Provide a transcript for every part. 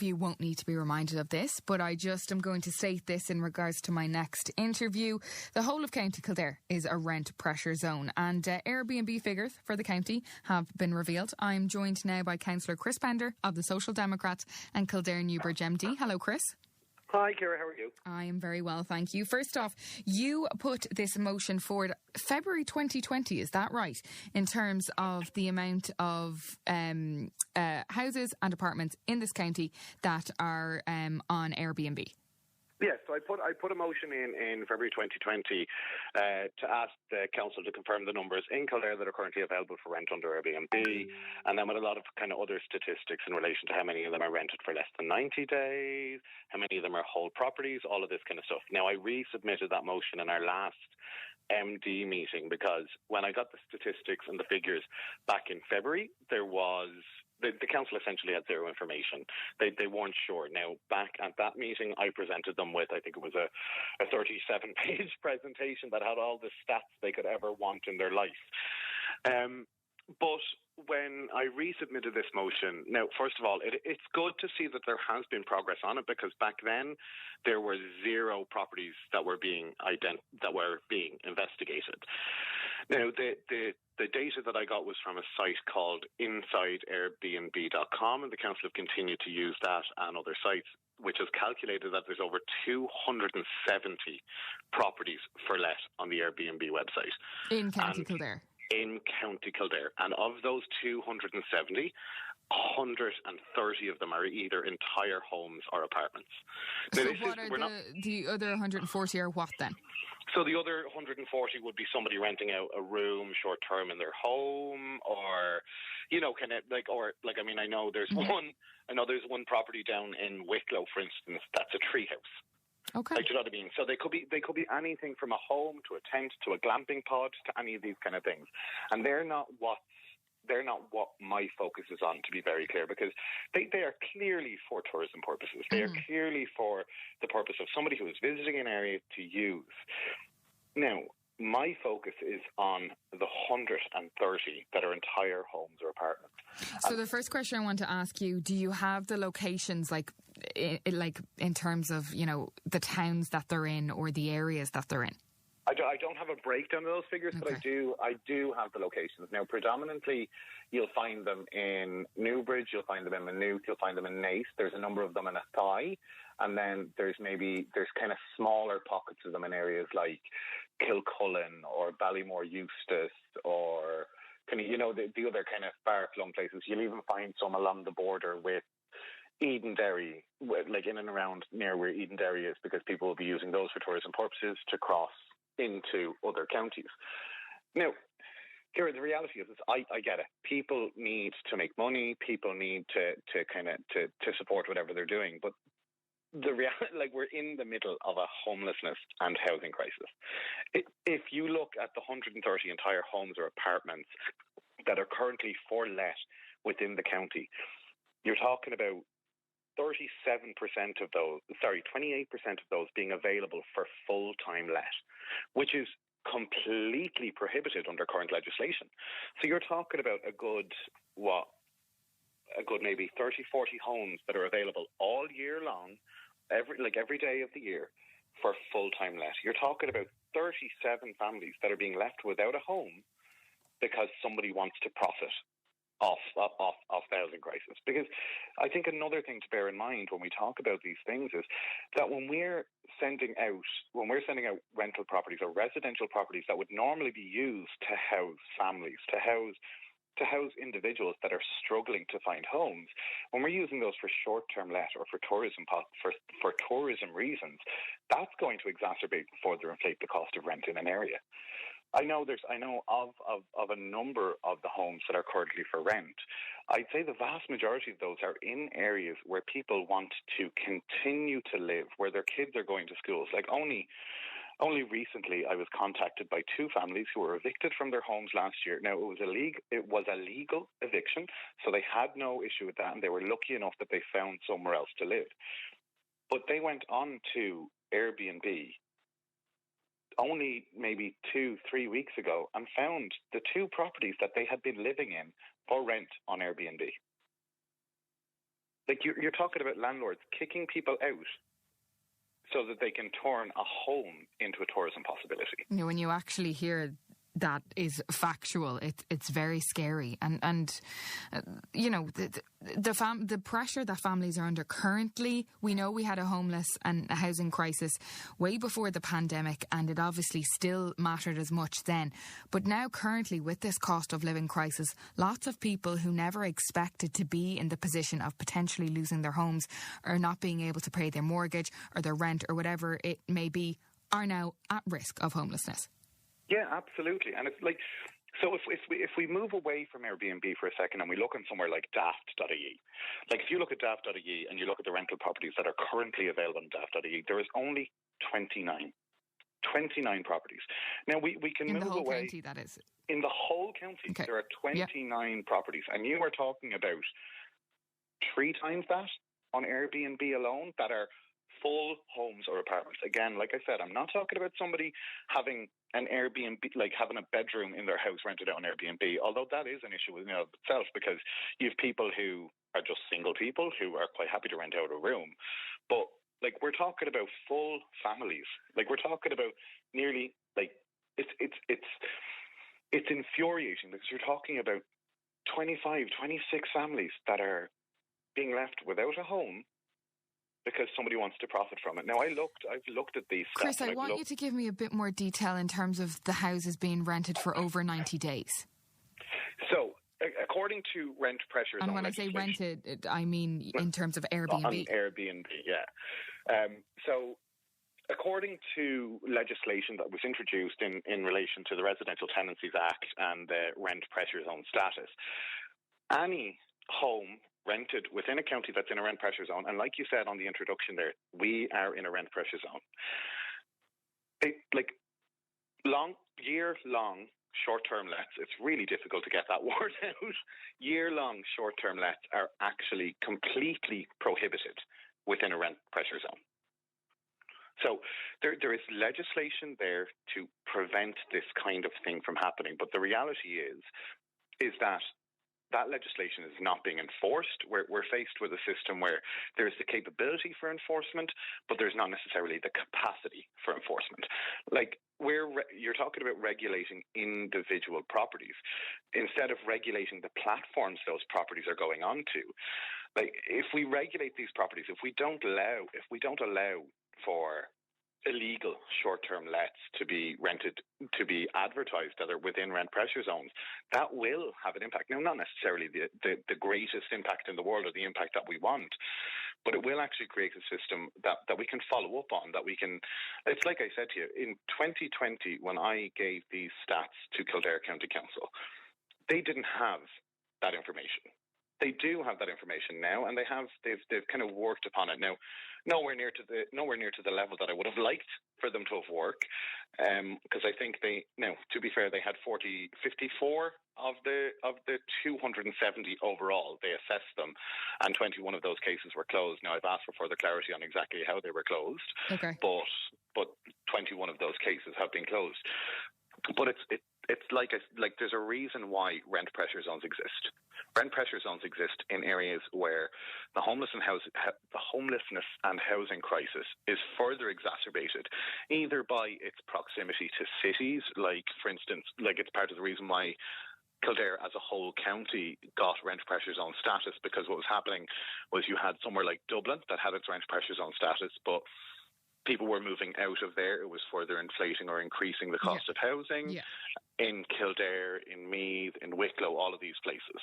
you won't need to be reminded of this, but I just am going to state this in regards to my next interview. The whole of County Kildare is a rent pressure zone, and AirBnB figures for the county have been revealed. I'm joined now by Councillor Chris Pender of the Social Democrats and Kildare Newbridge MD. Hello, Chris. Hi, Ciara, how are you? I am very well, thank you. First off, you put this motion forward February 2020, is that right? In terms of the amount of houses and apartments in this county that are on Airbnb. Yes, so I put a motion in February 2020 to ask the council to confirm the numbers in Kildare that are currently available for rent under Airbnb, and then with a lot of kind of other statistics in relation to how many of them are rented for less than 90 days, how many of them are whole properties, all of this kind of stuff. Now, I resubmitted that motion in our last MD meeting because when I got the statistics and the figures back in February, there was... The council essentially had zero information. They weren't sure. Now, back at that meeting, I presented them with, I think it was a 37-page presentation that had all the stats they could ever want in their life. But when I resubmitted this motion, now, first of all, it's good to see that there has been progress on it, because back then there were zero properties that were being investigated. Now, the data that I got was from a site called InsideAirbnb.com, and the council have continued to use that and other sites, which has calculated that there's over 270 properties for let on the Airbnb website. In County Kildare. In County Kildare. And of those 270, 130 of them are either entire homes or apartments. So what are the other 140 are what then? So the other 140 would be somebody renting out a room short term in their home, or, you know, kind of like, or like, I mean, I know there's one property down in Wicklow, for instance, that's a treehouse. Okay. Like, do you know what I mean? So they could be anything from a home to a tent to a glamping pod to any of these kind of things. And they're not what my focus is on, to be very clear, because they are clearly for tourism purposes. They are clearly for the purpose of somebody who is visiting an area to use. Now, my focus is on the 130 that are entire homes or apartments. So the first question I want to ask you, do you have the locations, like in terms of, you know, the towns that they're in or the areas that they're in? I don't have a breakdown of those figures, but I do have the locations. Now, predominantly, you'll find them in Newbridge, you'll find them in Maynooth, you'll find them in Naas. There's a number of them in Athy, and then there's kind of smaller pockets of them in areas like Kilcullen or Ballymore Eustace, or kind of, you know, the other kind of far-flung places. You'll even find some along the border with Edenderry, like in and around near where Edenderry is, because people will be using those for tourism purposes to cross into other counties. Now, Ciara, the reality is I get it. People need to make money. People need to support whatever they're doing. But the reality, like, we're in the middle of a homelessness and housing crisis. If you look at the 130 entire homes or apartments that are currently for let within the county, you're talking about 28% of those being available for full-time let, which is completely prohibited under current legislation. So you're talking about a good maybe 30, 40 homes that are available all year long, every day of the year, for full-time let. You're talking about 37 families that are being left without a home because somebody wants to profit off the housing crisis. Because I think another thing to bear in mind when we talk about these things is that when we're sending out rental properties or residential properties that would normally be used to house families, to house individuals that are struggling to find homes, when we're using those for short-term let or for tourism reasons, that's going to exacerbate and further inflate the cost of rent in an area. I know of a number of the homes that are currently for rent. I'd say the vast majority of those are in areas where people want to continue to live, where their kids are going to schools. Like only recently I was contacted by two families who were evicted from their homes last year. Now, it was a legal eviction, so they had no issue with that, and they were lucky enough that they found somewhere else to live. But they went on to Airbnb only maybe 2-3 weeks ago and found the two properties that they had been living in for rent on Airbnb. Like, you're talking about landlords kicking people out so that they can turn a home into a tourism possibility. You know, when you actually hear that is factual, it's very scary, and you know, the pressure that families are under currently. We know we had a homeless and a housing crisis way before the pandemic, and it obviously still mattered as much then. But now, currently, with this cost of living crisis, lots of people who never expected to be in the position of potentially losing their homes or not being able to pay their mortgage or their rent or whatever it may be are now at risk of homelessness. Yeah, absolutely. And it's like, so if we move away from Airbnb for a second and we look on somewhere like daft.ie, like if you look at daft.ie and you look at the rental properties that are currently available on daft.ie, there is only 29 properties. Now, we can move away. In the whole county, that is? In the whole county, okay. There are 29 properties. And you are talking about 3 times that on Airbnb alone that are full homes or apartments. Again, like I said, I'm not talking about somebody having an Airbnb, like having a bedroom in their house rented out on Airbnb, although that is an issue in and of itself, because you have people who are just single people who are quite happy to rent out a room. But like, we're talking about full families. Like, we're talking about nearly, like, it's infuriating, because you're talking about 25, 26 families that are being left without a home because somebody wants to profit from it. Now, I've looked at these stats. Chris, I want you to give me a bit more detail in terms of the houses being rented for over 90 days. So, according to rent pressures... And when I say rented, I mean in terms of Airbnb. On Airbnb, yeah. So, according to legislation that was introduced in relation to the Residential Tenancies Act and the rent pressure zone status, any home rented within a county that's in a rent pressure zone, and like you said on the introduction there, we are in a rent pressure zone. Year-long short-term lets, it's really difficult to get that word out. Year-long short-term lets are actually completely prohibited within a rent pressure zone. So there is legislation there to prevent this kind of thing from happening, but the reality is that legislation is not being enforced. We're faced with a system where there's the capability for enforcement, but there's not necessarily the capacity for enforcement. Like, you're talking about regulating individual properties instead of regulating the platforms those properties are going on to. Like, if we regulate these properties, if we don't allow for illegal short-term lets to be rented, to be advertised that are within rent pressure zones, that will have an impact. Now, not necessarily the greatest impact in the world or the impact that we want, but it will actually create a system that we can follow up on, that we can... It's like I said to you, in 2020, when I gave these stats to Kildare County Council, they didn't have that information. They do have that information now, and they've kind of worked upon it now. Nowhere near to the level that I would have liked for them to have worked, because I think to be fair, they had 54 of the 270 overall. They assessed them, and 21 of those cases were closed. Now, I've asked for further clarity on exactly how they were closed. Okay. But 21 of those cases have been closed. But it's like there's a reason why rent pressure zones exist. Rent pressure zones exist in areas where the homelessness and housing crisis is further exacerbated, either by its proximity to cities, like, for instance, like, it's part of the reason why Kildare as a whole county got rent pressure zone status, because what was happening was you had somewhere like Dublin that had its rent pressure zone status, but people were moving out of there. It was further inflating or increasing the cost of housing. Yeah. In Kildare, in Meath, in Wicklow, all of these places.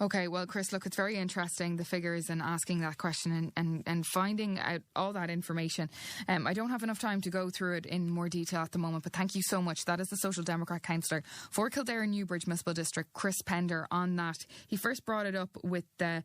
Okay, well, Chris, look, it's very interesting, the figures, and asking that question and finding out all that information. I don't have enough time to go through it in more detail at the moment, but thank you so much. That is the Social Democrat councillor for Kildare and Newbridge Municipal District, Chris Pender, on that. He first brought it up with a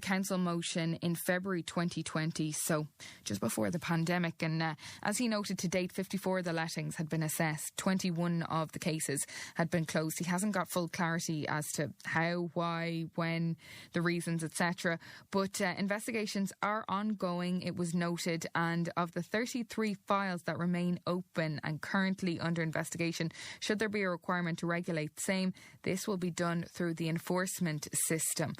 council motion in February 2020, so just before the pandemic. And as he noted, to date, 54 of the lettings had been assessed. 21 of the cases had been closed. He hasn't got full clarity as to how, why, why, when, the reasons, etc. But investigations are ongoing, it was noted, and of the 33 files that remain open and currently under investigation, should there be a requirement to regulate the same, this will be done through the enforcement system.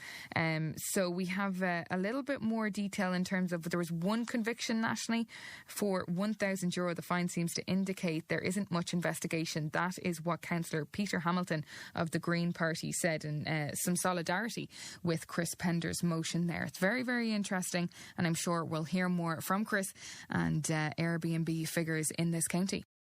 So we have a little bit more detail in terms of, there was one conviction nationally for €1,000. The fine seems to indicate there isn't much investigation. That is what Councillor Peter Hamilton of the Green Party said, in some solidarity with Chris Pender's motion there. It's very, very interesting, and I'm sure we'll hear more from Chris and AirBnB Figures in this county.